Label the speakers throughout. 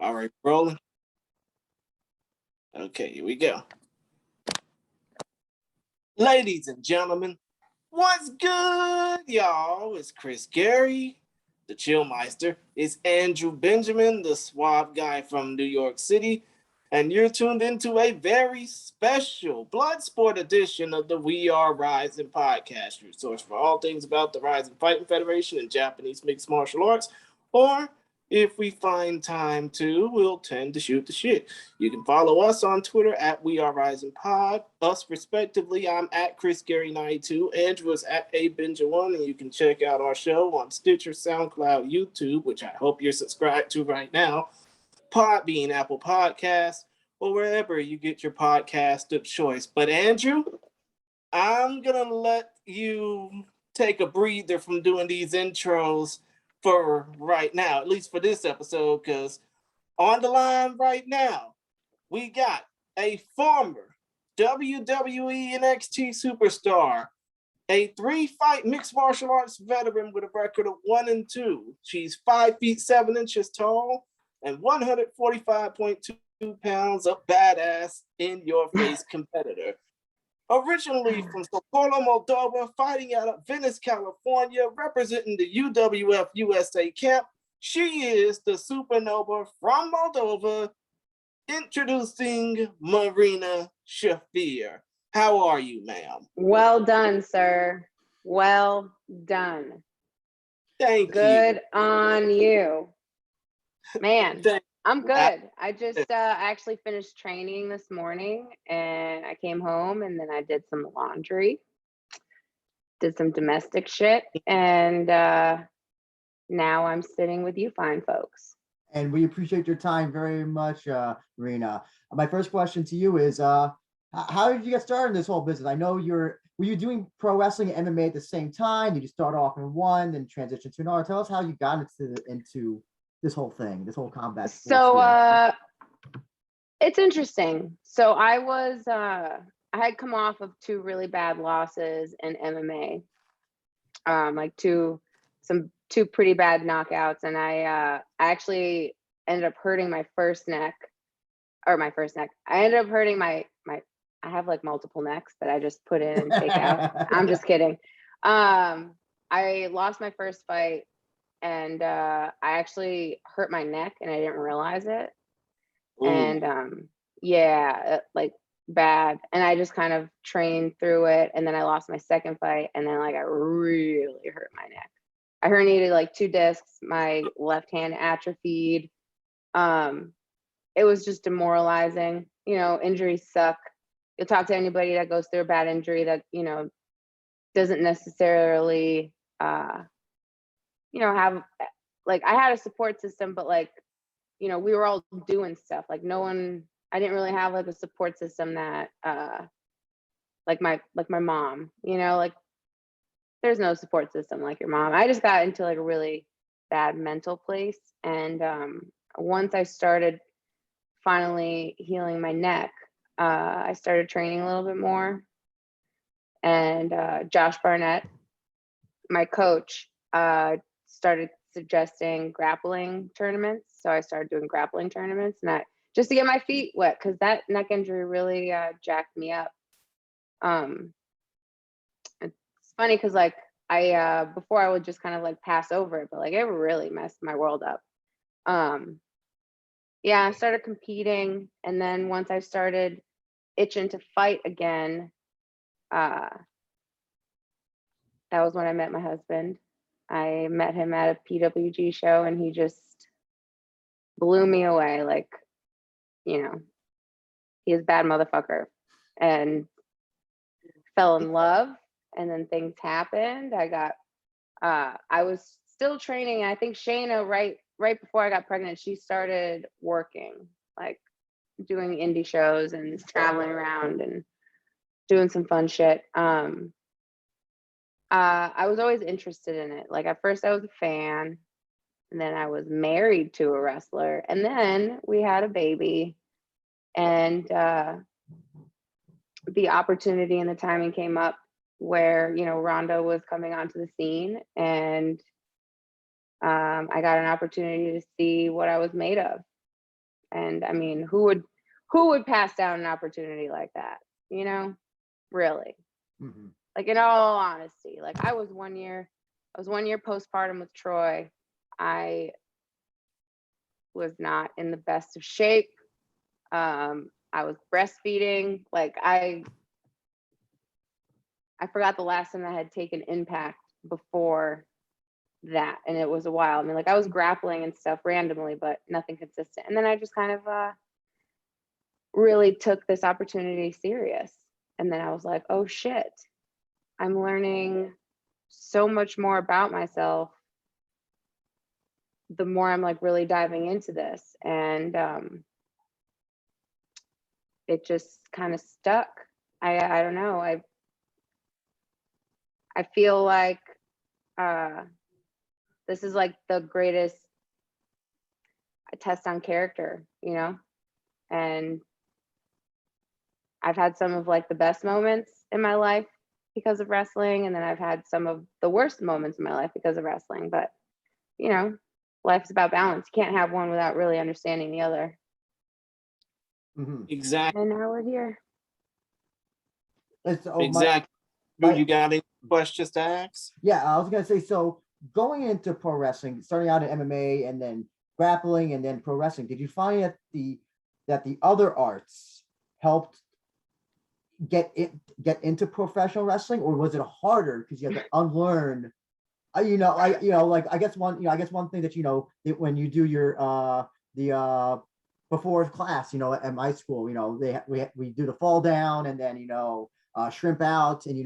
Speaker 1: All right, rolling. Okay, here we go. Ladies and gentlemen, what's good, y'all? It's Chris Gary, the Chillmeister. It's Andrew Benjamin, the suave guy from New York City. And you're tuned into a very special Bloodsport edition of the We Are Rizin podcast, your source for all things about the Rizin Fighting Federation and Japanese mixed martial arts. Or, if we find time to, we'll tend to shoot the shit. You can follow us on Twitter at We Are Rizin Pod, us respectively. I'm at Chris Gary 92. Andrew is at ABenja1, and you can check out our show on Stitcher, SoundCloud, YouTube, which I hope you're subscribed to right now, Podbean, Apple Podcasts, or wherever you get your podcast of choice. But Andrew, I'm going to let you take a breather from doing these intros for right now, at least for this episode, because on the line right now, we got a former WWE NXT superstar, a 3-fight mixed martial arts veteran with a record of 1-2. She's 5 feet 7 inches tall and 145.2 pounds of badass in-your-face competitor. Originally from Sao Paulo, Moldova, fighting out of Venice, California, representing the UWF USA camp, she is the Supernova from Moldova, introducing Marina Shafir. How are you, ma'am?
Speaker 2: Well done, sir. Well done.
Speaker 1: Thank you.
Speaker 2: Good on you. Man, I'm good. I just actually finished training this morning and I came home and then I did some laundry, did some domestic shit, and now I'm sitting with you fine folks.
Speaker 3: And we appreciate your time very much, Marina. My first question to you is, how did you get started in this whole business? I know were you doing pro wrestling and MMA at the same time? Did you start off in one, then transition to another? Tell us how you got into this whole thing, this whole combat.
Speaker 2: So it's interesting. So I had come off of 2 really bad losses in MMA, like two pretty bad knockouts, and I actually ended up hurting my first neck. I ended up hurting my I have like multiple necks that I just put in and take out. I'm just kidding. I lost my first fight and I actually hurt my neck and I didn't realize it. Ooh. And like bad. And I just kind of trained through it. And then I lost my second fight and then like I really hurt my neck. I herniated like 2 discs. My left hand atrophied. It was just demoralizing. You know, injuries suck. You'll talk to anybody that goes through a bad injury that, you know, doesn't necessarily, you know, have, like, I had a support system, but like, you know, we were all doing stuff. Like I didn't really have like a support system that, like my mom, you know, like there's no support system like your mom. I just got into like a really bad mental place. And once I started finally healing my neck, I started training a little bit more. And Josh Barnett, my coach, started suggesting grappling tournaments. So I started doing grappling tournaments and just to get my feet wet, because that neck injury really jacked me up. It's funny because like before I would just kind of like pass over it, but like it really messed my world up. Yeah, I started competing, and then once I started itching to fight again, that was when I met my husband. I met him at a PWG show and he just blew me away. Like, you know, he's a bad motherfucker, and fell in love. And then things happened. I was still training. I think Shayna, right before I got pregnant, she started working, like doing indie shows and traveling around and doing some fun shit. I was always interested in it. Like at first I was a fan, and then I was married to a wrestler, and then we had a baby, and the opportunity and the timing came up where, you know, Ronda was coming onto the scene, and I got an opportunity to see what I was made of. And I mean, who would pass down an opportunity like that? You know, really.
Speaker 3: Mhm.
Speaker 2: Like, in all honesty, like I was 1 year postpartum with Troy. I was not in the best of shape. I was breastfeeding. Like I forgot the last time I had taken impact before that, and it was a while. I mean, like I was grappling and stuff randomly, but nothing consistent. And then I just kind of really took this opportunity serious. And then I was like, oh shit, I'm learning so much more about myself the more I'm like really diving into this. And it just kind of stuck. I don't know. I feel like this is like the greatest test on character, you know? And I've had some of like the best moments in my life because of wrestling, and then I've had some of the worst moments in my life because of wrestling. But you know, life's about balance. You can't have one without really understanding the other.
Speaker 3: Mhm.
Speaker 1: Exactly.
Speaker 2: And now we're here.
Speaker 3: So
Speaker 1: Exactly. You got any questions to ask?
Speaker 3: yeah, I was gonna say, so going into pro wrestling, starting out in MMA and then grappling and then pro wrestling, did you find that the other arts helped get into professional wrestling, or was it harder because you had to unlearn? Like I guess one thing that when you do your the before class, at my school, we do the fall down and then shrimp out, and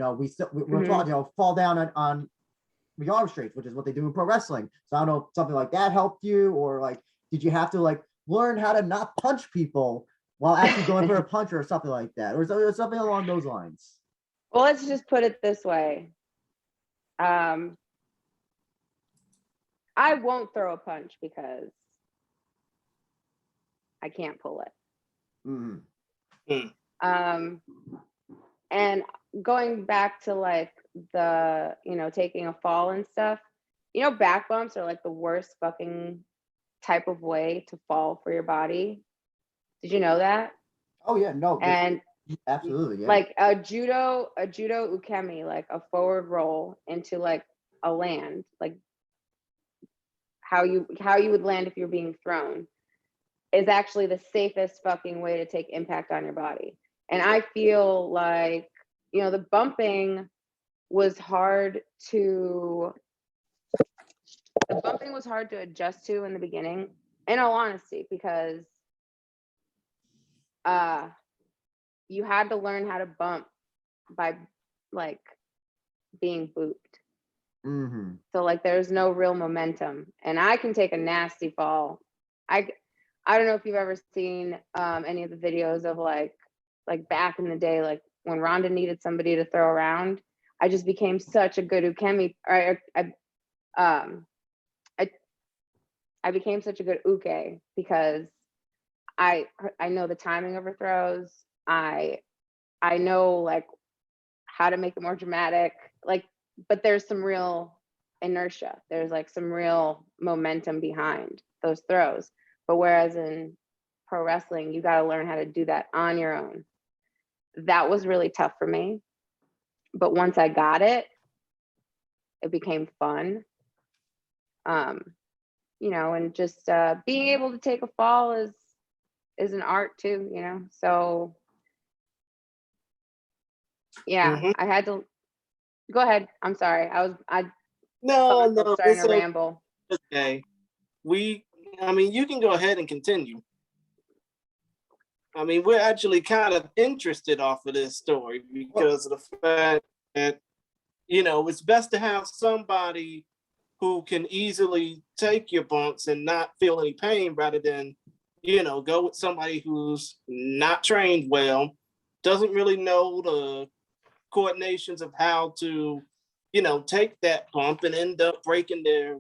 Speaker 3: we're taught fall down on the arm straights, which is what they do in pro wrestling. So I don't know if something like that helped you, or like did you have to like learn how to not punch people while actually going for a punch or something like that, or something along those lines?
Speaker 2: Well, let's just put it this way. I won't throw a punch because I can't pull it.
Speaker 3: Mm-hmm.
Speaker 2: And going back to like the, taking a fall and stuff, back bumps are like the worst fucking type of way to fall for your body. Did you know that?
Speaker 3: Oh yeah, no.
Speaker 2: And
Speaker 3: absolutely, yeah.
Speaker 2: Like a judo ukemi, like a forward roll into like a land, like how you would land if you're being thrown, is actually the safest fucking way to take impact on your body. And I feel like, the bumping was hard to adjust to in the beginning, in all honesty, because you had to learn how to bump by like being booped.
Speaker 3: Mm-hmm.
Speaker 2: So like there's no real momentum, and I can take a nasty fall. I don't know if you've ever seen any of the videos of like back in the day, like when Rhonda needed somebody to throw around. I just became such a good ukemi. I became such a good uke because I know the timing of her throws. I know like how to make it more dramatic. Like, but there's some real inertia. There's like some real momentum behind those throws. But whereas in pro wrestling, you got to learn how to do that on your own. That was really tough for me. But once I got it, it became fun. And just being able to take a fall is an art too, So yeah,
Speaker 1: Mm-hmm.
Speaker 2: I had to go ahead. I'm sorry.
Speaker 1: No,
Speaker 2: starting
Speaker 1: it's
Speaker 2: to ramble.
Speaker 1: okay. You can go ahead and continue. I mean, we're actually kind of interested off of this story because of the fact that, it's best to have somebody who can easily take your bumps and not feel any pain rather than, go with somebody who's not trained well, doesn't really know the coordinations of how to, take that bump and end up breaking their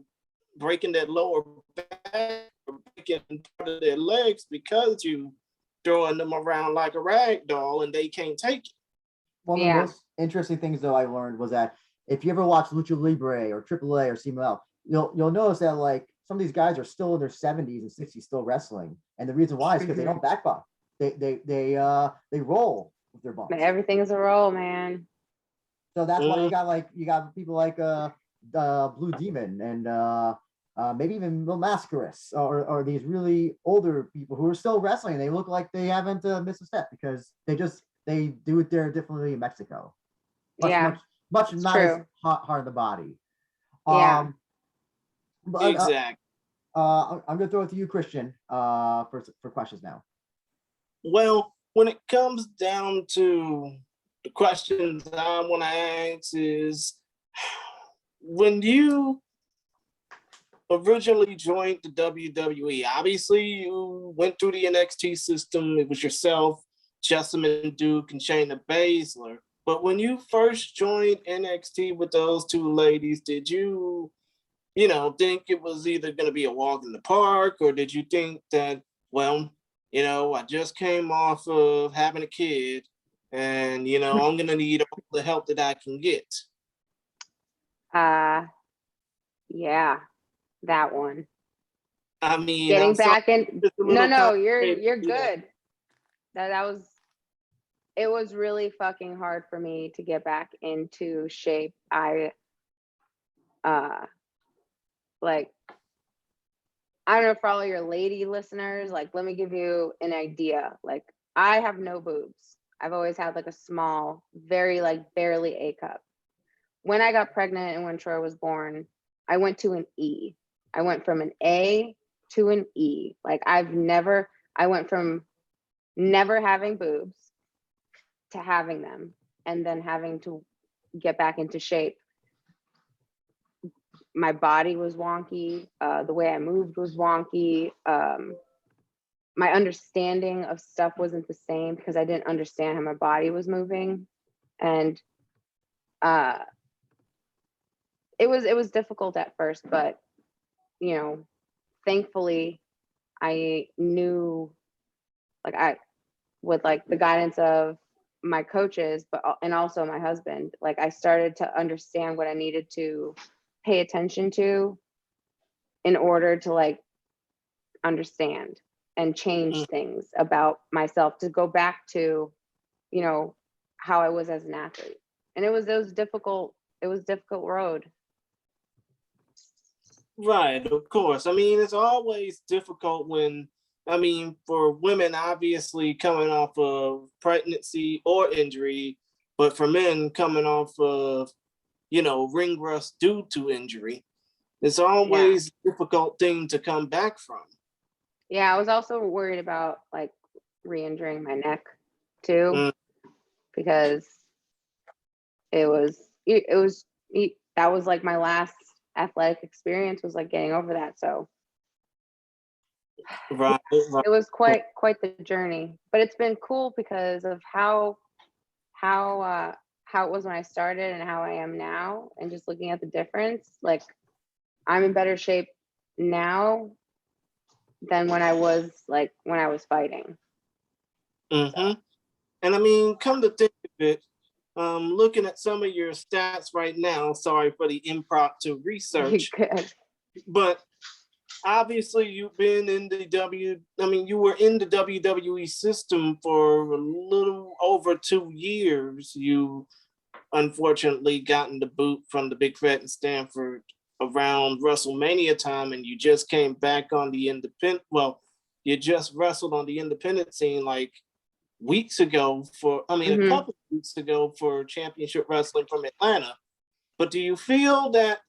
Speaker 1: lower back or breaking part of their legs because you throwing them around like a rag doll and they can't take it.
Speaker 3: One of the most interesting things though I learned was that if you ever watch Lucha Libre or AAA or CMLL, you'll notice that like some of these guys are still in their 70s and 60s still wrestling, and the reason why is because they don't back bump. They roll with their bumps.
Speaker 2: Everything is a roll, man.
Speaker 3: So that's why you got people like Blue Demon and maybe even Mil Mascaris or these really older people who are still wrestling. They look like they haven't missed a step because they do it there differently in Mexico. Much not true. As hard on the body. But,
Speaker 1: exactly.
Speaker 3: I'm gonna throw it to you, Christian, for questions now.
Speaker 1: Well, when it comes down to the questions I want to ask is, when you originally joined the WWE, obviously you went through the NXT system. It was yourself, Jessamine Duke, and Shayna Baszler. But when you first joined NXT with those two ladies, did you think it was either going to be a walk in the park, or did you think that, well, I just came off of having a kid and, I'm going to need all the help that I can get?
Speaker 2: Yeah, that one.
Speaker 1: I mean,
Speaker 2: getting back in. No, you're good. It was really fucking hard for me to get back into shape. I don't know, for all your lady listeners, let me give you an idea. I have no boobs. I've always had a small, very barely A cup. When I got pregnant and when Troy was born, I went to an E. I went from an A to an E. I went from never having boobs to having them and then having to get back into shape. My body was wonky. The way I moved was wonky. My understanding of stuff wasn't the same because I didn't understand how my body was moving. And it was difficult at first, but thankfully I knew, with the guidance of my coaches, and also my husband, I started to understand what I needed to pay attention to in order to understand and change things about myself to go back to how I was as an athlete. And it was difficult. It was a difficult road.
Speaker 1: Right, of course. I mean, it's always difficult for women, obviously coming off of pregnancy or injury, but for men coming off of, ring rust due to injury, it's always a difficult thing to come back from.
Speaker 2: Yeah, I was also worried about re-injuring my neck too, because that was my last athletic experience was getting over that. So
Speaker 1: right.
Speaker 2: It was quite the journey, but it's been cool because of how it was when I started and how I am now, and just looking at the difference. I'm in better shape now than when I was fighting.
Speaker 1: Mm-hmm. And I mean, come to think of it, looking at some of your stats right now, sorry for the impromptu research, but obviously you've been in you were in the WWE system for a little over 2 years. You unfortunately gotten the boot from the Big Fat in Stanford around WrestleMania time, and you just came back on the independent. Well, you just wrestled on the independent scene weeks ago a couple of weeks ago for Championship Wrestling from Atlanta. But do you feel that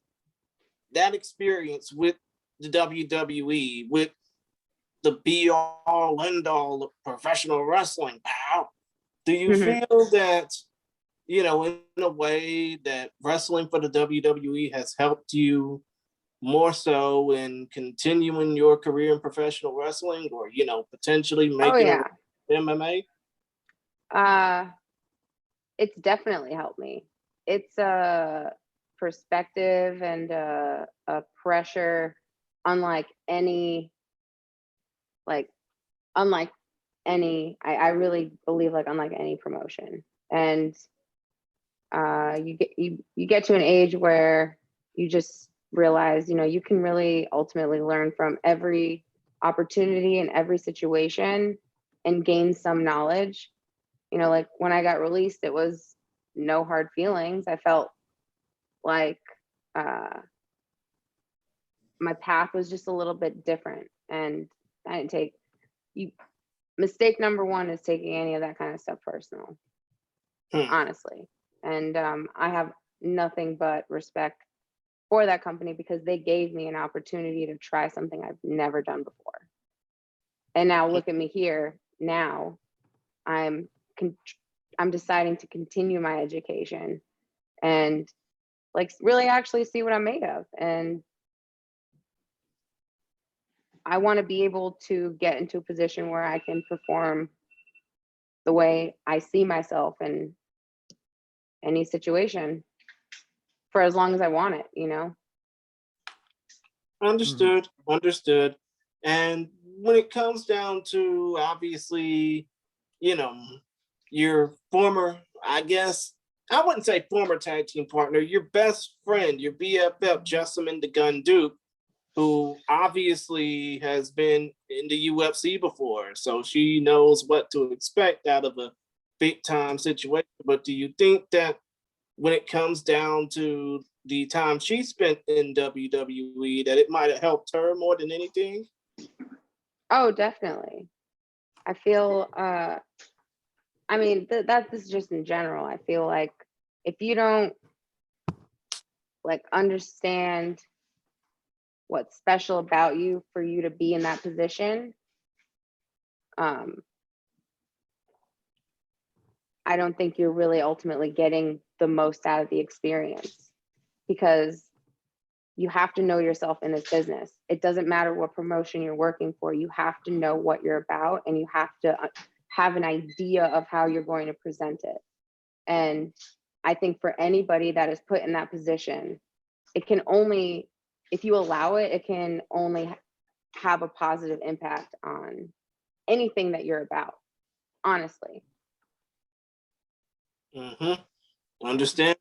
Speaker 1: experience with the WWE, with the be-all, end-all of professional wrestling, do you feel that, in a way that wrestling for the WWE has helped you more so in continuing your career in professional wrestling, or, potentially making it MMA?
Speaker 2: It's definitely helped me. It's a perspective and a pressure unlike any, I really believe unlike any promotion. And you get to an age where you just realized, you know, you can really ultimately learn from every opportunity and every situation and gain some knowledge. You know, like when I got released, it was no hard feelings. I felt like my path was just a little bit different, and I didn't take you. Mistake number one is taking any of that kind of stuff personal, honestly. And I have nothing but respect for that company because they gave me an opportunity to try something I've never done before. And now look at me here. Now I'm deciding to continue my education and like really actually see what I'm made of. And I want to be able to get into a position where I can perform the way I see myself in any situation for as long as I want it, you know?
Speaker 1: Understood. Understood. And when it comes down to obviously, you know, your former, I guess, I wouldn't say former tag team partner, your best friend, your BFF, Jessamine the Gun Duke, who obviously has been in the UFC before, so she knows what to expect out of a big time situation. But do you think that when it comes down to the time she spent in WWE, that it might have helped her more than anything?
Speaker 2: Oh, definitely. I feel, I mean, that this is just in general. I feel like if you don't like understand what's special about you for you to be in that position, I don't think you're really ultimately getting the most out of the experience, because you have to know yourself in this business. It doesn't matter what promotion you're working for. You have to know what you're about, and you have to have an idea of how you're going to present it. And I think for anybody that is put in that position, it can only, if you allow it, it can only have a positive impact on anything that you're about, honestly.
Speaker 1: Understand.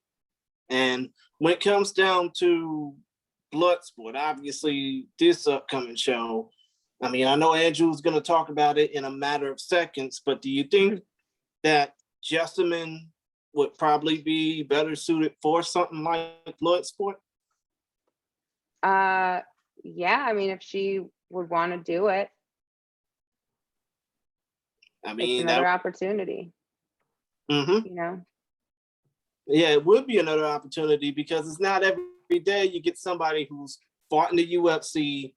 Speaker 1: And when it comes down to Bloodsport, obviously this upcoming show, I mean, I know Andrew's going to talk about it in a matter of seconds, but do you think that Jessamine would probably be better suited for something like Bloodsport?
Speaker 2: Yeah, I mean, if she would want to do it,
Speaker 1: I
Speaker 2: it's
Speaker 1: mean,
Speaker 2: another opportunity,
Speaker 1: you
Speaker 2: know?
Speaker 1: Yeah, it would be another opportunity because it's not every day you get somebody who's fought in the UFC,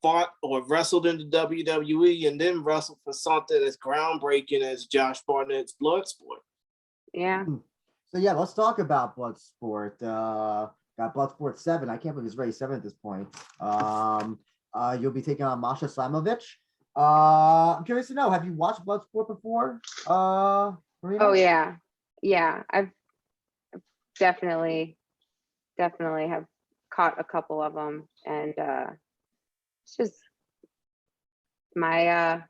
Speaker 1: fought or wrestled in the WWE, and then wrestled for something as groundbreaking as Josh Barnett's Bloodsport.
Speaker 2: Yeah.
Speaker 3: So yeah, let's talk about Bloodsport. Got Bloodsport 7. I can't believe it's already 7 at this point. You'll be taking on Masha Slamovich. I'm curious to know, have you watched Bloodsport before? Marina?
Speaker 2: Oh yeah. Yeah. I've definitely have caught a couple of them, and it's just my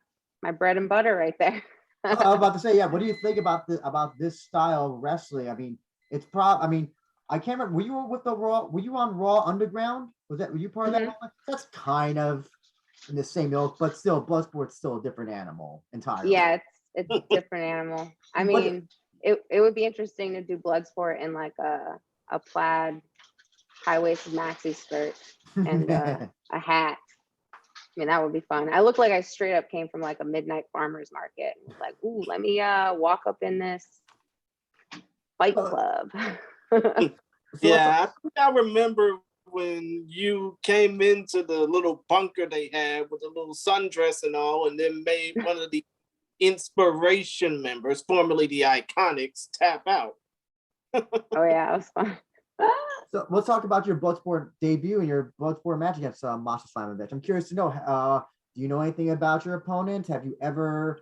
Speaker 2: bread and butter right there.
Speaker 3: I was about to say, yeah. What do you think about this style of wrestling? I mean, it's I mean, I can't remember. Were you with the Raw? Were you on Raw Underground? Were you part of that? That's kind of in the same ilk, but still, Bloodsport's still a different animal entirely.
Speaker 2: Yeah, it's a different animal. I mean, it would be interesting to do Bloodsport in like a plaid high-waisted maxi skirt and a hat. I mean, that would be fun. I look like I straight up came from like a midnight farmer's market and was like, ooh, let me walk up in this fight club.
Speaker 1: Yeah, I remember when you came into the little bunker they had with the little sundress and all, and then made one of the Inspiration members, formerly the Iconics, tap out.
Speaker 2: Oh yeah, it was fun.
Speaker 3: So let's talk about your Bloodsport debut and your Bloodsport match against Masha Slamovich. I'm curious to know, do you know anything about your opponent? Have you ever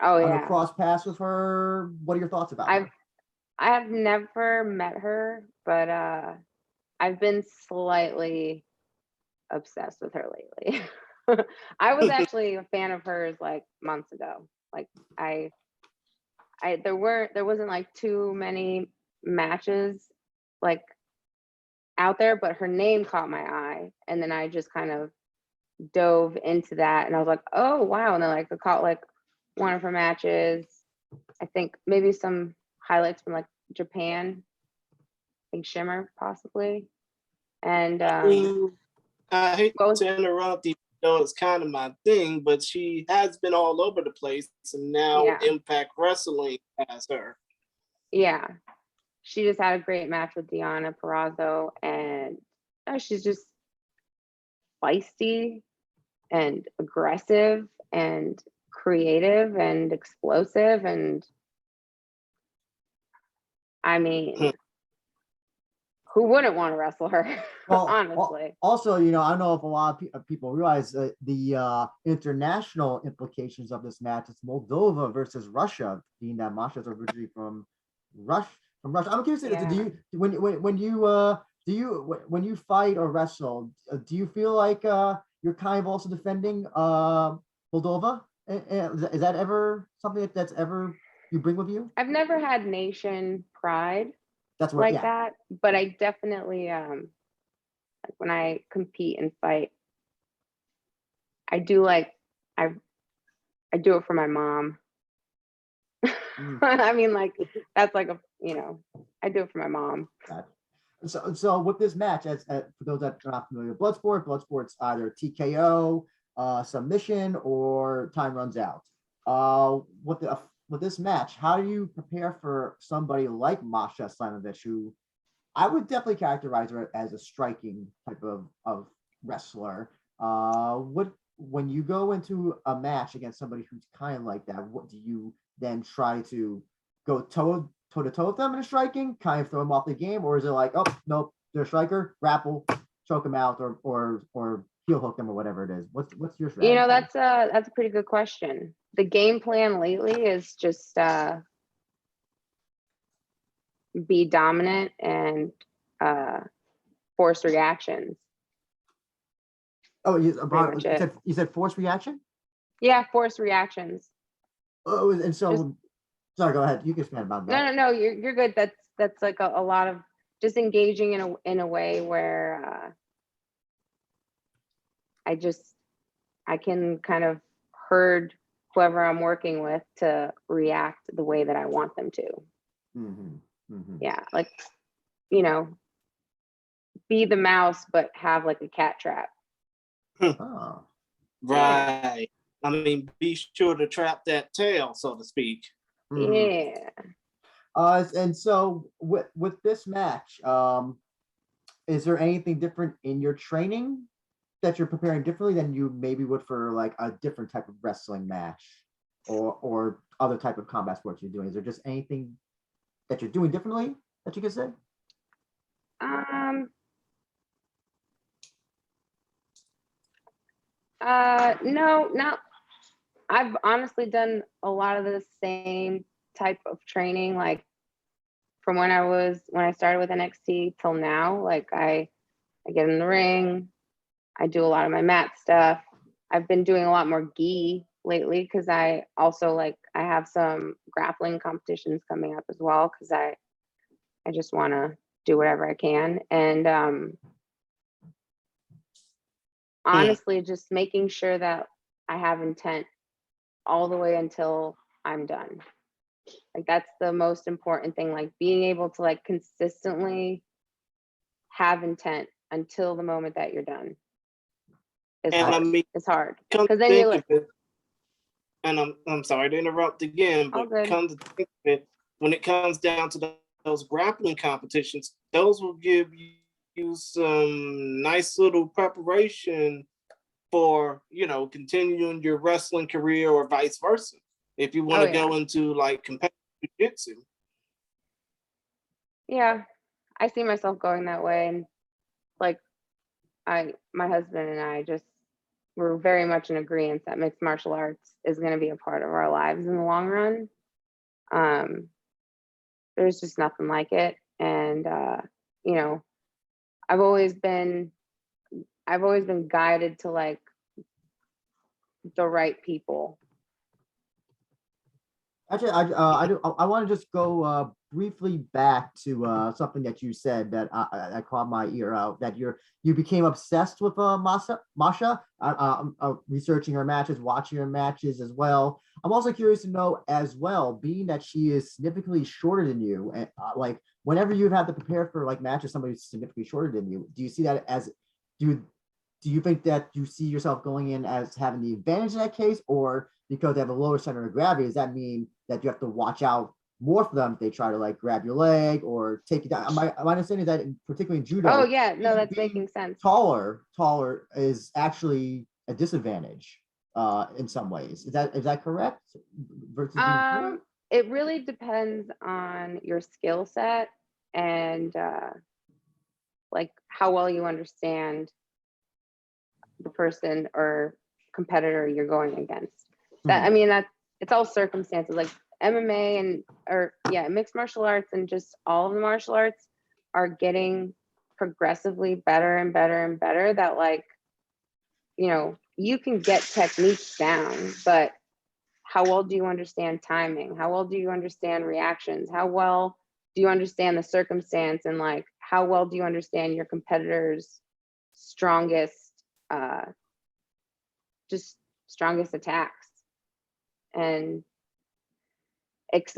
Speaker 3: crossed paths with her? What are your thoughts about her?
Speaker 2: I have never met her, but I've been slightly obsessed with her lately. I was actually a fan of hers like months ago. Like there wasn't like too many matches like out there, but her name caught my eye, and then I just kind of dove into that, and I was like, oh wow. And then like I caught like one of her matches, I think maybe some highlights from like Japan, I think Shimmer possibly. And
Speaker 1: I hate
Speaker 2: what was,
Speaker 1: to interrupt, even though it's kind of my thing, but she has been all over the place, and now
Speaker 2: yeah,
Speaker 1: Impact Wrestling has her.
Speaker 2: yeah, she just had a great match with Deonna Purrazzo, and she's just feisty and aggressive and creative and explosive, and I mean, who wouldn't want to wrestle her?
Speaker 3: Well,
Speaker 2: honestly.
Speaker 3: also, I don't know if a lot of people realize the international implications of this match. It's Moldova versus Russia, being that Masha is originally from Russia. I'm curious.
Speaker 2: Yeah.
Speaker 3: Do you when you fight or wrestle, do you feel like you're kind of also defending Moldova? Is that ever something that's ever you bring with you?
Speaker 2: I've never had nation pride
Speaker 3: That's what,
Speaker 2: like that, but I definitely like when I compete and fight, I do like I do it for my mom. I mean, like that's like I do it for my mom.
Speaker 3: So with this match, as for those that are not familiar with Bloodsport's either TKO, submission, or time runs out. With this match, how do you prepare for somebody like Masha Slamovich, who I would definitely characterize her as a striking type of wrestler? When you go into a match against somebody who's kind of like that, what do you then try to go toe to toe with them in striking, kind of throw them off the game, or is it like, oh nope, they're a striker, grapple, choke them out, or heel hook them, or whatever it is? What's your strategy?
Speaker 2: That's a pretty good question. The game plan lately is just be dominant and force reactions.
Speaker 3: Oh, you said force reaction?
Speaker 2: Yeah, force reactions.
Speaker 3: Oh, and so sorry, go ahead. You can expand about that.
Speaker 2: No, you're good. That's like a lot of just engaging in a way where I can kind of herd whoever I'm working with to react the way that I want them to. Yeah, like be the mouse but have like a cat trap.
Speaker 3: Oh.
Speaker 1: Right. I mean, be sure to trap that tail, so to speak.
Speaker 2: Yeah.
Speaker 3: And so with this match, is there anything different in your training that you're preparing differently than you maybe would for like a different type of wrestling match or other type of combat sports you're doing? Is there just anything that you're doing differently that you could say?
Speaker 2: No. I've honestly done a lot of the same type of training, like from when I started with NXT till now. Like I get in the ring, I do a lot of my mat stuff. I've been doing a lot more gi lately because I also I have some grappling competitions coming up as well because I just want to do whatever I can. And honestly, just making sure that I have intent all the way until I'm done. Like that's the most important thing, like being able to like consistently have intent until the moment that you're done. It's hard because then you're like,
Speaker 1: and I'm sorry to interrupt again, but come to think of it, when it comes down to those grappling competitions, those will give you some nice little preparation for continuing your wrestling career or vice versa. If you want to go into like competitive jiu-jitsu.
Speaker 2: Yeah, I see myself going that way, and like my husband and I we're very much in agreement that mixed martial arts is going to be a part of our lives in the long run. There's just nothing like it, and I've always been guided to like the right people.
Speaker 3: Actually, I want to just go briefly back to something that you said that I caught my ear out. That you became obsessed with Masha. Researching her matches, watching her matches as well. I'm also curious to know as well, being that she is significantly shorter than you, and like whenever you have to prepare for like matches, somebody who's significantly shorter than you, do you see that as do do you think that you see yourself going in as having the advantage in that case, or because they have a lower center of gravity, does that mean that you have to watch out more for them if they try to like grab your leg or take you down? My understanding is that particularly in
Speaker 2: Oh
Speaker 3: judo,
Speaker 2: yeah, no, that's
Speaker 3: being
Speaker 2: making sense.
Speaker 3: taller is actually a disadvantage in some ways. Is that correct? Versus being short?
Speaker 2: It really depends on your skill set and like how well you understand the person or competitor you're going against. That I mean, that it's all circumstances. Like MMA mixed martial arts and just all of the martial arts are getting progressively better and better and better. That like, you can get techniques down, but how well do you understand timing? How well do you understand reactions? How well do you understand the circumstance? And like, how well do you understand your competitor's strongest, strongest attacks? And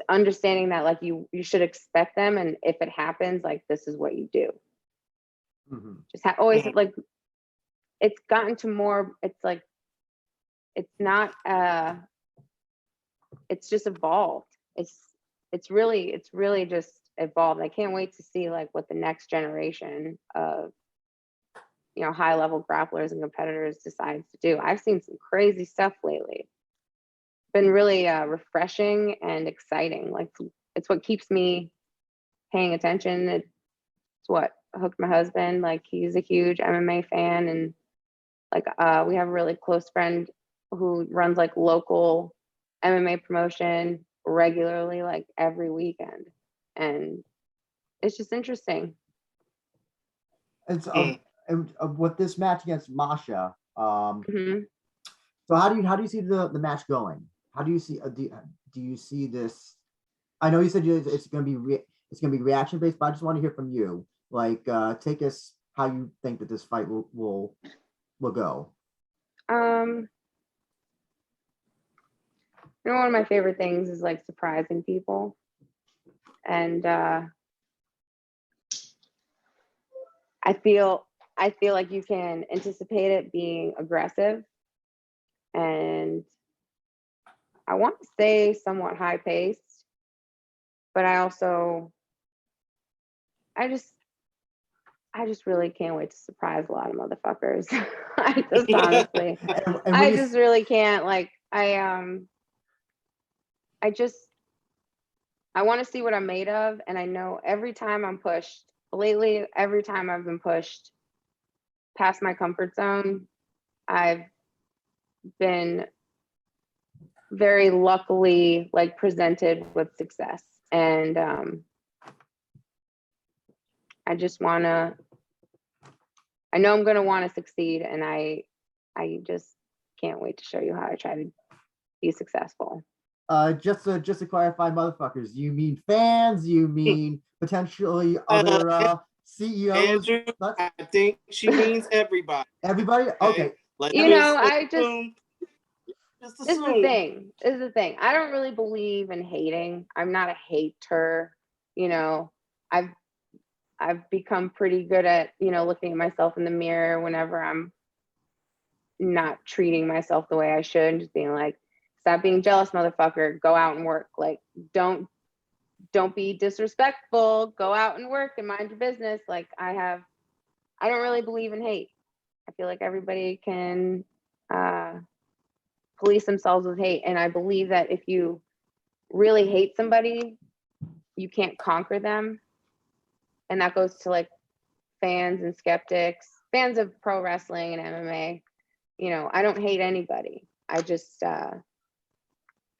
Speaker 2: understanding that like you should expect them, and if it happens, like this is what you do. Just always like, it's gotten to more. It's like, it's not. It's just evolved. It's really just evolved. I can't wait to see like what the next generation of high level grapplers and competitors decides to do. I've seen some crazy stuff lately. Been really refreshing and exciting. Like it's what keeps me paying attention. It's what hooked my husband. Like he's a huge MMA fan, and like we have a really close friend who runs like local MMA promotion regularly, like every weekend, and it's just interesting.
Speaker 3: It's with this match against Masha.
Speaker 2: Mhm.
Speaker 3: So how do you see the match going? How do you see do you see this? I know you said it's going to be it's going to be reaction based, but I just want to hear from you. Like, take us how you think that this fight will go.
Speaker 2: One of my favorite things is like surprising people, and I feel like you can anticipate it being aggressive, and I want to say somewhat high paced, but I just really can't wait to surprise a lot of motherfuckers. I just honestly, I just really can't. Like I want to see what I'm made of, and I know every time I'm pushed lately, every time I've been pushed past my comfort zone, I've been very luckily like presented with success, and I know I'm gonna want to succeed, and I just can't wait to show you how I try to be successful.
Speaker 3: Just to clarify, motherfuckers, you mean fans? You mean potentially other CEOs?
Speaker 1: Andrew, I think she means everybody.
Speaker 3: Everybody? Okay.
Speaker 1: Like,
Speaker 2: This is the thing. This is the thing. I don't really believe in hating. I'm not a hater. I've become pretty good at, looking at myself in the mirror whenever I'm not treating myself the way I should, and just being like, stop being jealous, motherfucker. Go out and work. Like, don't be disrespectful. Go out and work and mind your business. Like, I don't really believe in hate. I feel like everybody can police themselves with hate. And I believe that if you really hate somebody, you can't conquer them. And that goes to like fans and skeptics, fans of pro wrestling and MMA. I don't hate anybody. I just,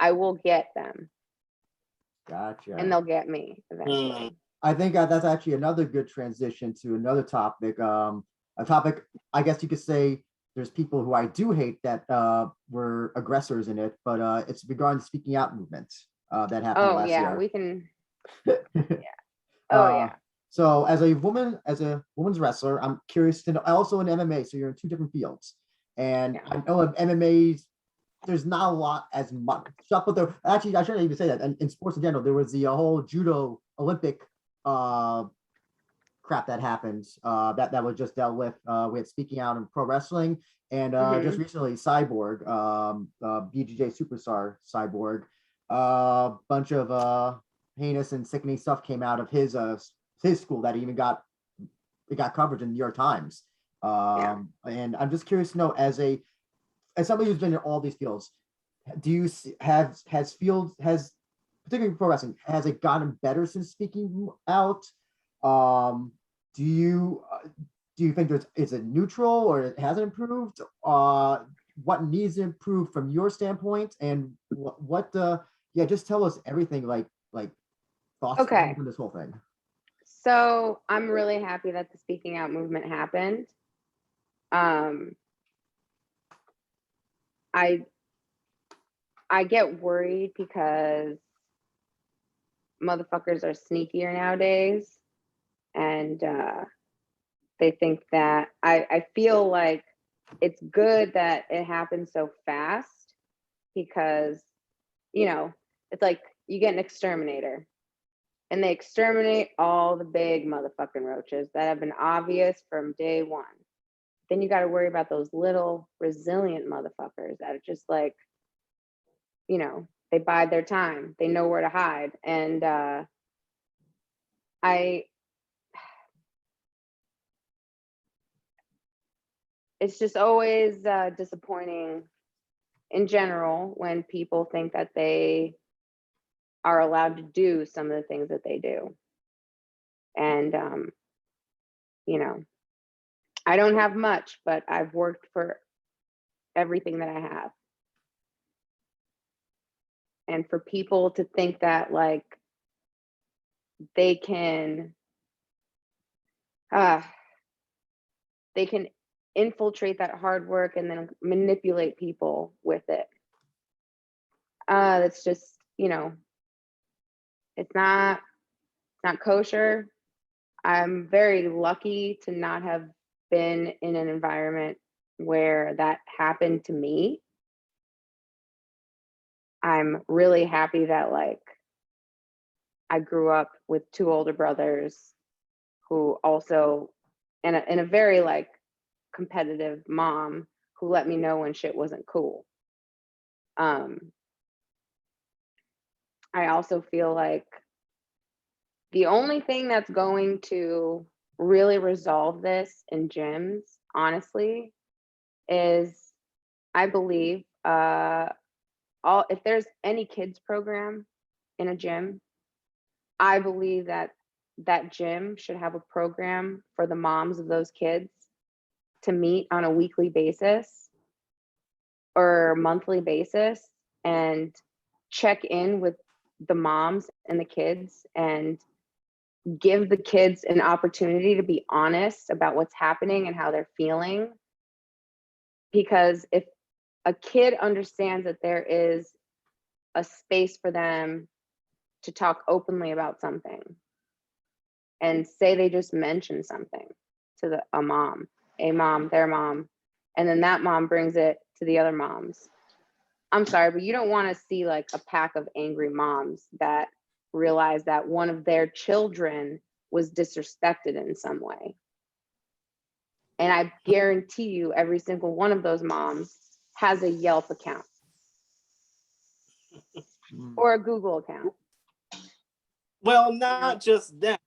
Speaker 2: I will get them.
Speaker 3: Gotcha.
Speaker 2: And they'll get me eventually.
Speaker 3: I think that's actually another good transition to another topic. A topic, I guess you could say, there's people who I do hate that were aggressors in it, but it's regarding the speaking out movement. that happened
Speaker 2: Oh
Speaker 3: last
Speaker 2: yeah,
Speaker 3: year.
Speaker 2: we can.
Speaker 3: Uh, so as a woman's wrestler, I'm curious to know, also in MMA, so you're in two different fields. And
Speaker 2: Yeah.
Speaker 3: I know of MMA's, there's not a lot as much stuff, but there actually, I shouldn't even say that. And in sports in general, there was the whole judo Olympic crap that happened that was just dealt with. We had Speaking Out in pro wrestling, and just recently Cyborg, BJJ superstar Cyborg, bunch of heinous and sickening stuff came out of his school that even got coverage in the New York Times. And I'm just curious to know, as somebody who's been in all these fields, do you has particularly pro wrestling, has it gotten better since Speaking Out? Do you think is it neutral, or it hasn't improved? What needs to improve from your standpoint, and what just tell us everything, like thoughts on this whole thing.
Speaker 2: So I'm really happy that the Speaking Out movement happened. I get worried because motherfuckers are sneakier nowadays, and they think that I feel like it's good that it happened so fast, because it's like you get an exterminator and they exterminate all the big motherfucking roaches that have been obvious from day one. Then you got to worry about those little resilient motherfuckers that are just like, they bide their time. They know where to hide. And it's just always disappointing in general when people think that they are allowed to do some of the things that they do. And, I don't have much, but I've worked for everything that I have. And for people to think that like they can infiltrate that hard work and then manipulate people with it. That's just, it's not kosher. I'm very lucky to not have been in an environment where that happened to me. I'm really happy that like I grew up with two older brothers who also, and a very like competitive mom who let me know when shit wasn't cool. I also feel like the only thing that's going to really resolve this in gyms, honestly, is I believe if there's any kids program in a gym, I believe that gym should have a program for the moms of those kids to meet on a weekly basis or monthly basis and check in with the moms and the kids and give the kids an opportunity to be honest about what's happening and how they're feeling. Because if a kid understands that there is a space for them to talk openly about something, and say they just mention something to a mom, their mom, and then that mom brings it to the other moms. I'm sorry, but you don't want to see like a pack of angry moms that realize that one of their children was disrespected in some way. And I guarantee you every single one of those moms has a Yelp account or a Google account.
Speaker 1: Well, not just that,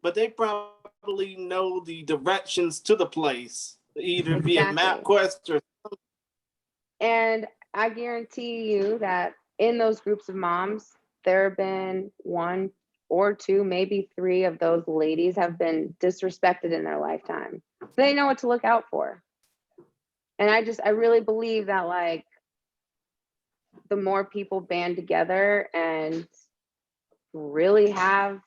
Speaker 1: but they probably know the directions to the place, either via MapQuest or something.
Speaker 2: And I guarantee you that in those groups of moms, there have been one or two, maybe three of those ladies have been disrespected in their lifetime. They know what to look out for. And I really believe that like the more people band together and really have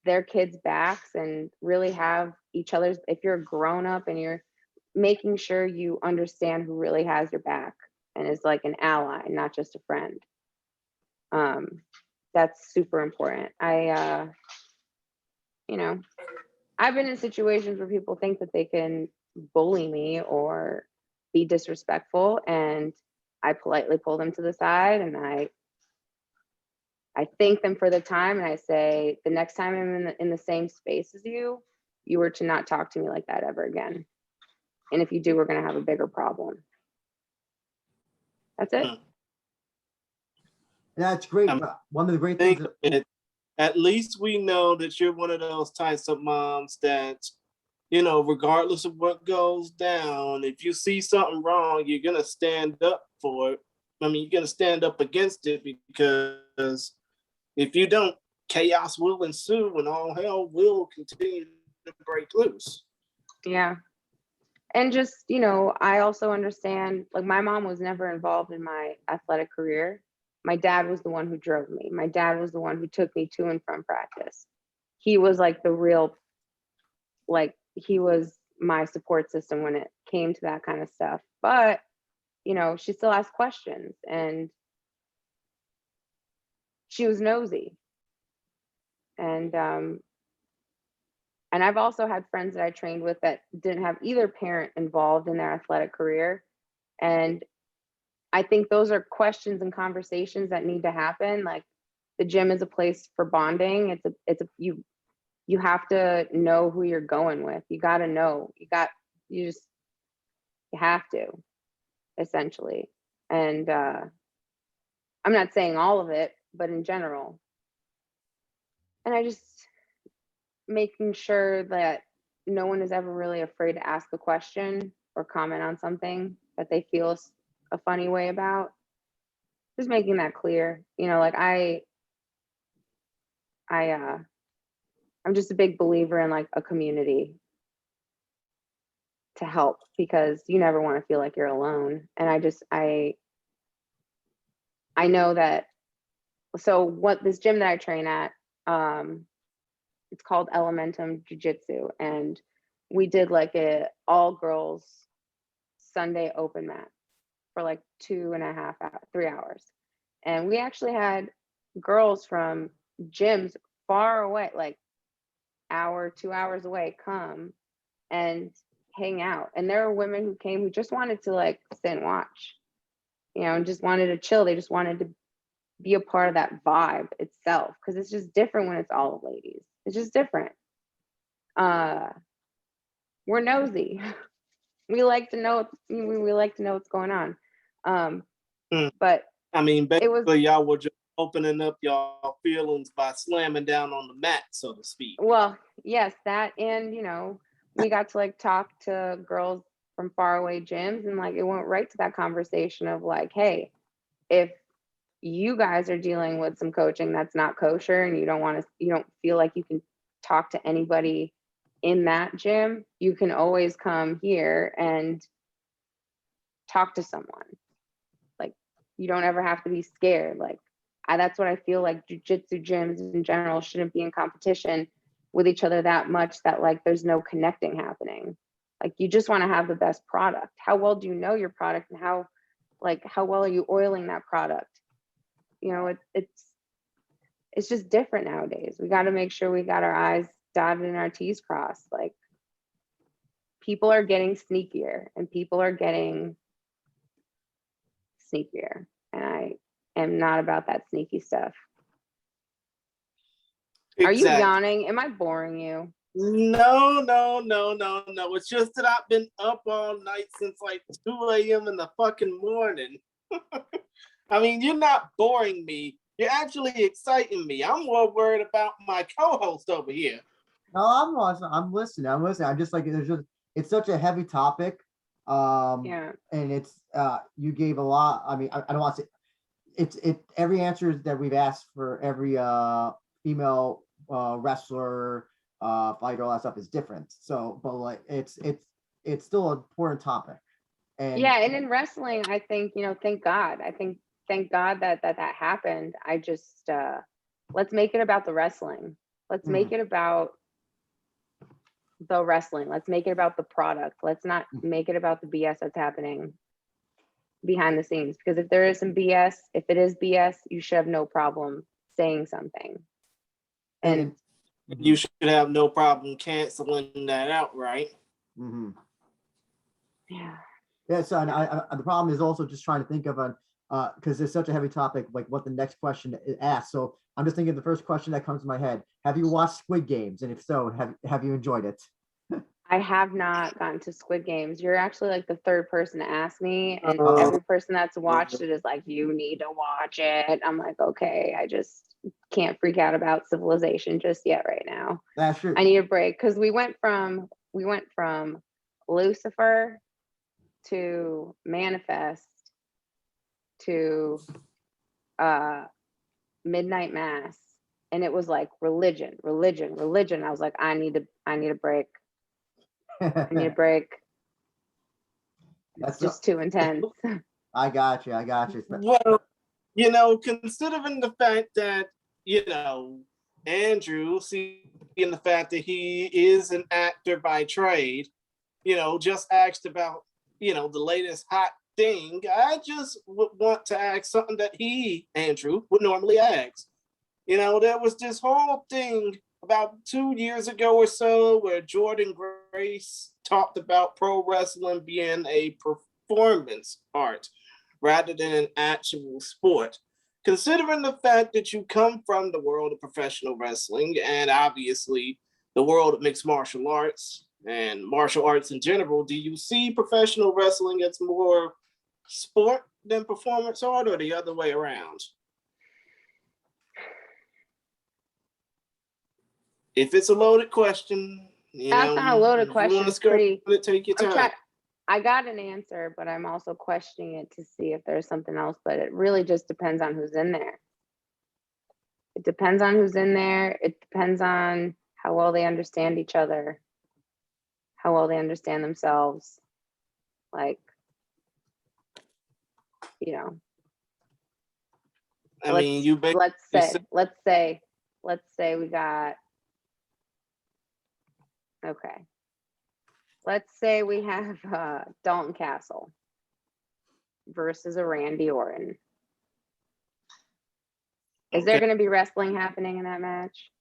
Speaker 2: their kids' backs and really have each other's, if you're a grown up and you're making sure you understand who really has your back and is like an ally, not just a friend. That's super important. You know, I've been in situations where people think that they can bully me or be disrespectful, and I politely pull them to the side and I thank them for the time, and I say, the next time I'm in the same space as you, you were to not talk to me like that ever again. And if you do, we're going to have a bigger problem. That's it.
Speaker 3: That's great. One of the great things.
Speaker 1: At least we know that you're one of those types of moms that, you know, regardless of what goes down, if you see something wrong, you're going to stand up for it. I mean, you're going to stand up against it, because if you don't, chaos will ensue and all hell will continue to break loose.
Speaker 2: Yeah. And just, you know, I also understand, like, my mom was never involved in my athletic career. My dad was the one who drove me. My dad was the one who took me to and from practice. He was like the real, like, he was my support system when it came to that kind of stuff. But, you know, she still asked questions, and she was nosy. And I've also had friends that I trained with that didn't have either parent involved in their athletic career. And I think those are questions and conversations that need to happen. Like, the gym is a place for bonding. You have to know who you're going with. You got to know. You have to, essentially. And I'm not saying all of it, but in general. And I just making sure that no one is ever really afraid to ask a question or comment on something that they feel a funny way about. Just making that clear. You know, like I'm just a big believer in, like, a community to help, because you never want to feel like you're alone. And I know that. So what this gym that I train at, it's called Elementum Jiu-Jitsu, and we did like a all girls Sunday open mat for like 2.5 hours, 3 hours. And we actually had girls from gyms far away, like 2 hours away, come and hang out. And there were women who came who just wanted to, like, sit and watch, you know, and just wanted to chill. They just wanted to be a part of that vibe itself, because it's just different when it's all ladies. It's just different. We're nosy. We like to know. We like to know what's going on. But
Speaker 1: I mean, basically, y'all were just opening up y'all feelings by slamming down on the mat, so to speak.
Speaker 2: Well, yes, that, and, you know, we got to, like, talk to girls from faraway gyms, and, like, it went right to that conversation of, like, hey, if you guys are dealing with some coaching that's not kosher, and you don't feel like you can talk to anybody in that gym, you can always come here and talk to someone. Like, you don't ever have to be scared. Like, that's what I feel like jiu-jitsu gyms in general shouldn't be in competition with each other that much, that, like, there's no connecting happening. Like, you just want to have the best product. How well do you know your product, and how well are you oiling that product? You know, it's just different nowadays. We got to make sure we got our I's dotted and our T's crossed. Like, people are getting sneakier, and people are getting sneakier. And I am not about that sneaky stuff. Exactly. Are you yawning? Am I boring you?
Speaker 1: No. It's just that I've been up all night since like 2 a.m. in the fucking morning. I mean, you're not boring me. You're actually exciting me. I'm more worried about my co-host over here.
Speaker 3: No, I'm listening. I'm just like, it's such a heavy topic.
Speaker 2: Yeah.
Speaker 3: And it's you gave a lot. I mean, I don't want to say every answer that we've asked for every female wrestler, fighter, all that stuff is different. So, but like, it's still an important topic. And
Speaker 2: yeah, and in wrestling, I think, you know, thank God that happened. I just let's make it about the wrestling. Let's make it about the wrestling. Let's make it about the product. Let's not make it about the BS that's happening behind the scenes. Because if there is some BS, if it is BS, you should have no problem saying something. And
Speaker 1: you should have no problem canceling that out, right?
Speaker 3: Mm-hmm.
Speaker 2: Yeah.
Speaker 3: Yeah, so and the problem is also just trying to think of a because it's such a heavy topic, like what the next question is asked. So I'm just thinking the first question that comes to my head: have you watched Squid Games? And if so, have you enjoyed it?
Speaker 2: I have not gotten to Squid Games. You're actually like the third person to ask me, and
Speaker 3: Uh-oh.
Speaker 2: every person that's watched it is like, you need to watch it. I'm like, okay, I just can't freak out about Civilization just yet right now.
Speaker 3: That's true.
Speaker 2: I need a break because we went from Lucifer to Manifest to Midnight Mass, and it was like religion. I was like, I need a break. I need a break. It's just too intense.
Speaker 3: I got you.
Speaker 1: Well, considering the fact that, Andrew, seeing the fact that he is an actor by trade, just asked about, the latest hot thing, I just would want to ask something that Andrew, would normally ask. There was this whole thing about 2 years ago or so where Jordan Grace talked about pro wrestling being a performance art rather than an actual sport. Considering the fact that you come from the world of professional wrestling and obviously the world of mixed martial arts and martial arts in general, do you see professional wrestling as more sport than performance art, or the other way around? If it's a loaded question,
Speaker 2: That's not a loaded question. It's pretty.
Speaker 1: Take your time.
Speaker 2: I got an answer, but I'm also questioning it to see if there's something else. But it really just depends on who's in there. It depends on who's in there. It depends on how well they understand each other, how well they understand themselves. Like,
Speaker 1: I mean, you
Speaker 2: let's say we got, okay. Let's say we have Dalton Castle versus a Randy Orton. Is there going to be wrestling happening in that match?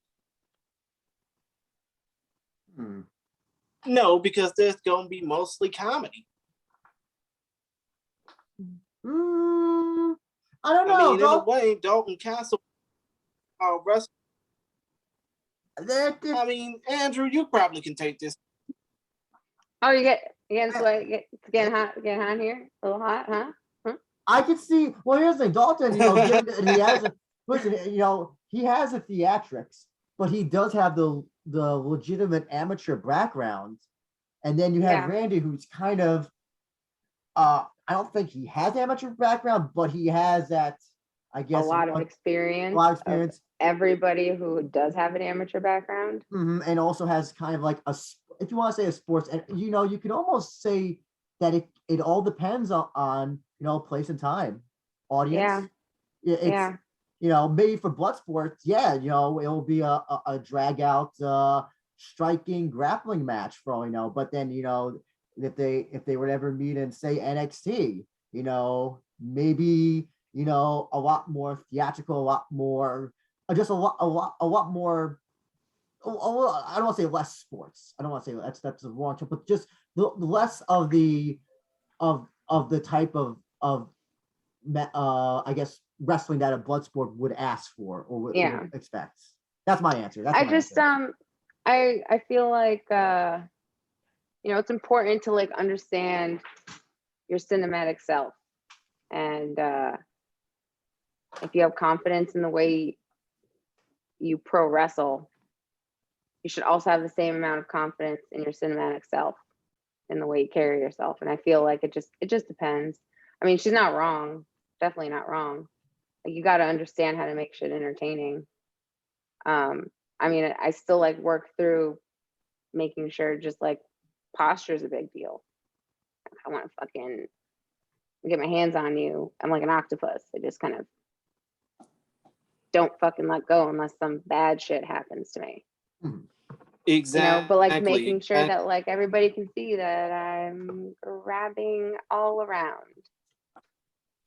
Speaker 1: No, because there's going to be mostly comedy.
Speaker 3: I don't know.
Speaker 1: In a way, Dalton Castle wrestling. I mean, Andrew, you probably can take this.
Speaker 2: Oh, you getting hot here? A little hot, huh?
Speaker 3: I could see. Well, here's the thing, Dalton. He has he has a theatrics, but he does have the legitimate amateur background. And then you have Randy, who's kind of, I don't think he has amateur background, but he has that, I guess,
Speaker 2: a lot of experience. Everybody who does have an amateur background.
Speaker 3: Mm-hmm. And also has kind of like if you want to say a sports, and you can almost say that it all depends on place and time, audience. Yeah. Maybe for Bloodsport, it'll be a drag out striking grappling match for all you know. But then if they would ever meet in say NXT, maybe a lot more theatrical, a lot more, just a lot more. I don't want to say less sports. I don't want to say that's the wrong term, but just less of the type of I guess wrestling that a Bloodsport would ask for or would expect. That's my answer.
Speaker 2: I feel like it's important to like understand your cinematic self, and if you have confidence in the way you pro wrestle, you should also have the same amount of confidence in your cinematic self in the way you carry yourself. And I feel like it just depends. I mean, she's not wrong. Definitely not wrong. Like, you got to understand how to make shit entertaining. I mean, I still like work through making sure just like posture is a big deal. I want to fucking get my hands on you. I'm like an octopus. I just kind of don't fucking let go unless some bad shit happens to me.
Speaker 1: Exactly.
Speaker 2: But like making sure that like everybody can see that I'm grabbing all around.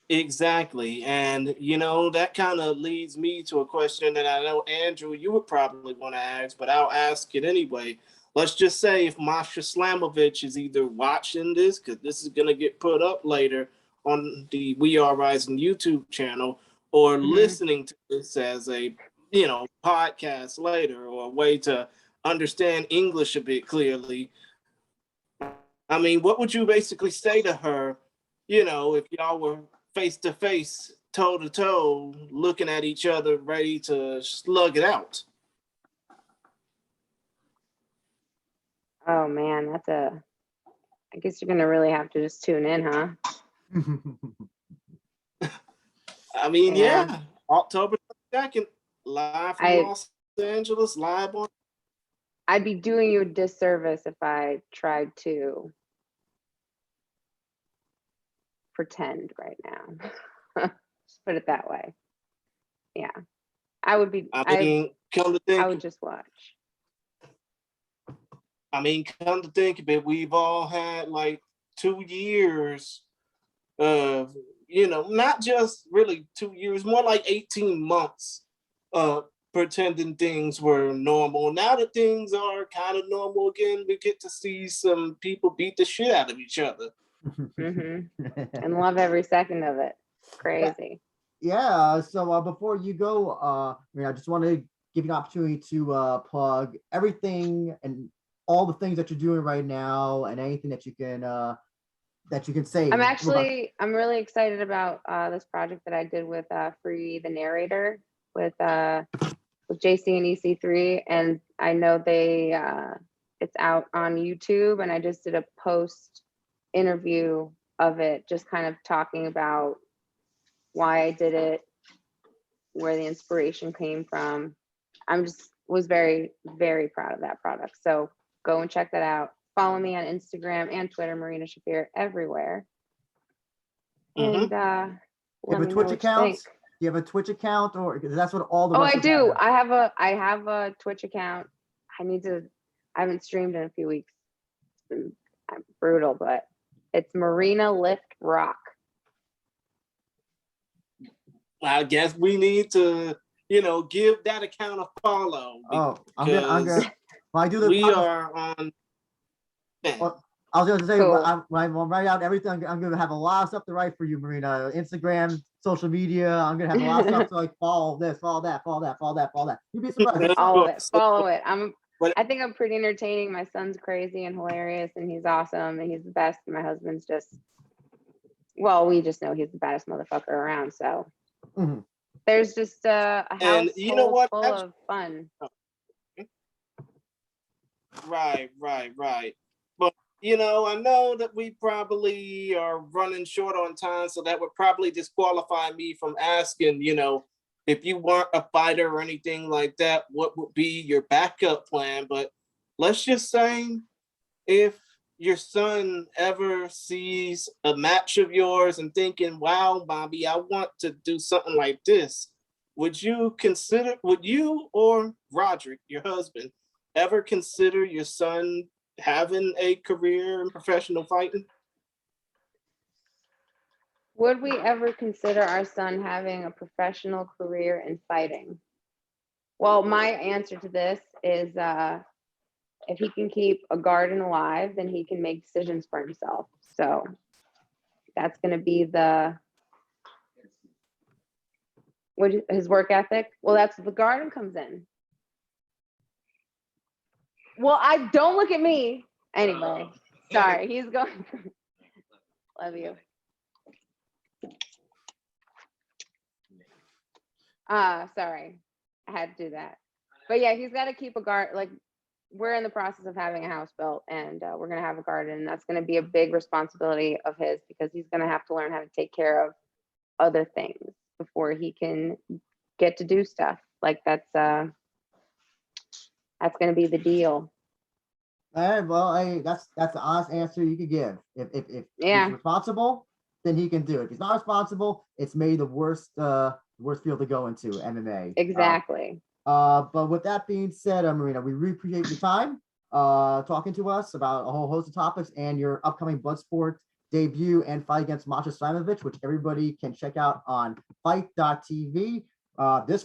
Speaker 1: Exactly. And, you know, that kind of leads me to a question that I know, Andrew, you would probably want to ask, but I'll ask it anyway. Let's just say if Masha Slamovich is either watching this, because this is going to get put up later on the We Are Rising YouTube channel, or
Speaker 2: Mhm.
Speaker 1: listening to this as a, you know, podcast later, or a way to understand English a bit clearly. I mean, what would you basically say to her, you know, if y'all were face to face, toe to toe, looking at each other, ready to slug it out?
Speaker 2: Oh man, that's a. I guess you're gonna really have to just tune in, huh?
Speaker 1: I mean,
Speaker 2: Yeah.
Speaker 1: yeah, October 2nd, live from
Speaker 2: I
Speaker 1: Los Angeles, live on.
Speaker 2: I'd be doing you a disservice if I tried to pretend right now. Just put it that way. Yeah. I would be
Speaker 1: I mean, come to
Speaker 2: I
Speaker 1: think,
Speaker 2: would just watch.
Speaker 1: come to think of it, we've all had like 2 years of, you know, not just really 2 years, more like 18 months of pretending things were normal. Now that things are kind of normal again, we get to see some people beat the shit out of each other.
Speaker 2: And love every second of it. Crazy.
Speaker 3: Yeah. So before you go, I just want to give you an opportunity to plug everything and all the things that you're doing right now, and anything that you can say.
Speaker 2: I'm really excited about this project that I did with Free the Narrator with JC and EC3, and I know it's out on YouTube, and I just did a post interview of it, just kind of talking about why I did it, where the inspiration came from. Was very, very proud of that product. So go and check that out. Follow me on Instagram and Twitter, Marina Shafir, everywhere. And
Speaker 3: You have
Speaker 2: let
Speaker 3: a
Speaker 2: me know
Speaker 3: Twitch
Speaker 2: what you
Speaker 3: account?
Speaker 2: think.
Speaker 3: Do you have a Twitch account, or because that's what all the
Speaker 2: Oh,
Speaker 3: rest
Speaker 2: I
Speaker 3: of them
Speaker 2: do.
Speaker 3: have.
Speaker 2: I have a Twitch account. I haven't streamed in a few weeks. It's been brutal, but it's Marina Lift Rock.
Speaker 1: I guess we need to, you know, give that account a follow.
Speaker 3: Oh, I'm gonna. When I do the
Speaker 1: we
Speaker 3: podcast,
Speaker 1: are on.
Speaker 3: I was going to say,
Speaker 2: Cool.
Speaker 3: when I write out everything, I'm going to have a lot of stuff to write for you, Marina. Instagram, social media. I'm going to have a lot of stuff to like follow this, follow that, follow that, follow that, follow that. You'd be surprised.
Speaker 2: All of it. Follow it.
Speaker 1: But
Speaker 2: I think I'm pretty entertaining. My son's crazy and hilarious, and he's awesome, and he's the best. And my husband's just, well, we just know he's the baddest motherfucker around. So there's just a house
Speaker 1: you know what?
Speaker 2: full of fun.
Speaker 1: Right. But you know, I know that we probably are running short on time, so that would probably disqualify me from asking, you know, if you weren't a fighter or anything like that, what would be your backup plan? But let's just say if your son ever sees a match of yours and thinking, wow, Bobby, I want to do something like this, would you or Roderick, your husband, ever consider your son having a career in professional fighting?
Speaker 2: Would we ever consider our son having a professional career in fighting? Well, my answer to this is if he can keep a garden alive, then he can make decisions for himself. So that's going to be his work ethic. Well, that's the garden comes in. Well, I don't look at me anyway. Sorry, he's going. Love you. Sorry, I had to do that. But yeah, he's got to keep a garden. Like, we're in the process of having a house built, and we're gonna have a garden. And that's gonna be a big responsibility of his, because he's gonna have to learn how to take care of other things before he can get to do stuff. Like that's gonna be the deal.
Speaker 3: All right, well, that's the honest answer you could give. If
Speaker 2: Yeah.
Speaker 3: he's responsible, then he can do it. If he's not responsible, it's maybe the worst field to go into, MMA.
Speaker 2: Exactly.
Speaker 3: But with that being said, Marina, we really appreciate your time talking to us about a whole host of topics and your upcoming Bloodsport debut and fight against Masha Slamovich, which everybody can check out on fight.tv next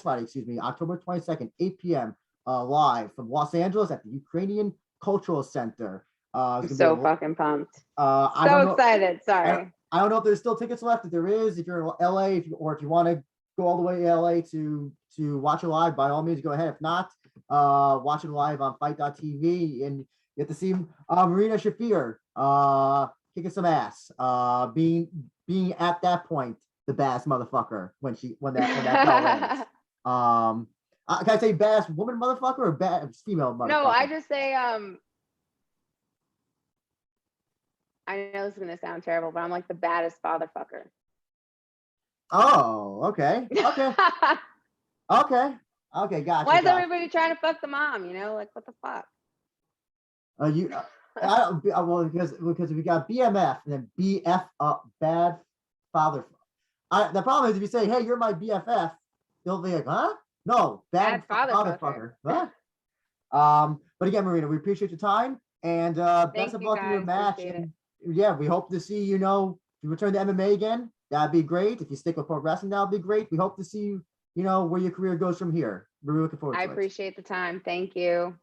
Speaker 3: Friday, excuse me, October 22nd, 8 p.m. Live from Los Angeles at the Ukrainian Cultural Center.
Speaker 2: So fucking pumped.
Speaker 3: I
Speaker 2: So
Speaker 3: don't know,
Speaker 2: excited. Sorry.
Speaker 3: I don't know if there's still tickets left. If there is, if you're in LA, if you want to go all the way to LA to watch it live, by all means, go ahead. If not, watch it live on fight.tv, and you get to see Marina Shafir kicking some ass, being at that point the baddest motherfucker when that bell ends. Can I say baddest woman motherfucker or bad female motherfucker?
Speaker 2: No, I just say I know this is gonna sound terrible, but I'm like the baddest fatherfucker.
Speaker 3: Oh, okay. Okay. Okay, gotcha.
Speaker 2: Why is everybody trying to fuck the mom? You know, like what the fuck?
Speaker 3: Well, because we got BMF and then BF bad father. The problem is if you say, "Hey, you're my BFF," they'll be like, "Huh? No, bad fatherfucker." Huh? But again, Marina, we appreciate your time and best of luck in your match. And yeah, we hope to see if you return to MMA again. That'd be great. If you stick with pro wrestling, that'd be great. We hope to see where your career goes from here. We're looking forward to it.
Speaker 2: I appreciate the time. Thank you.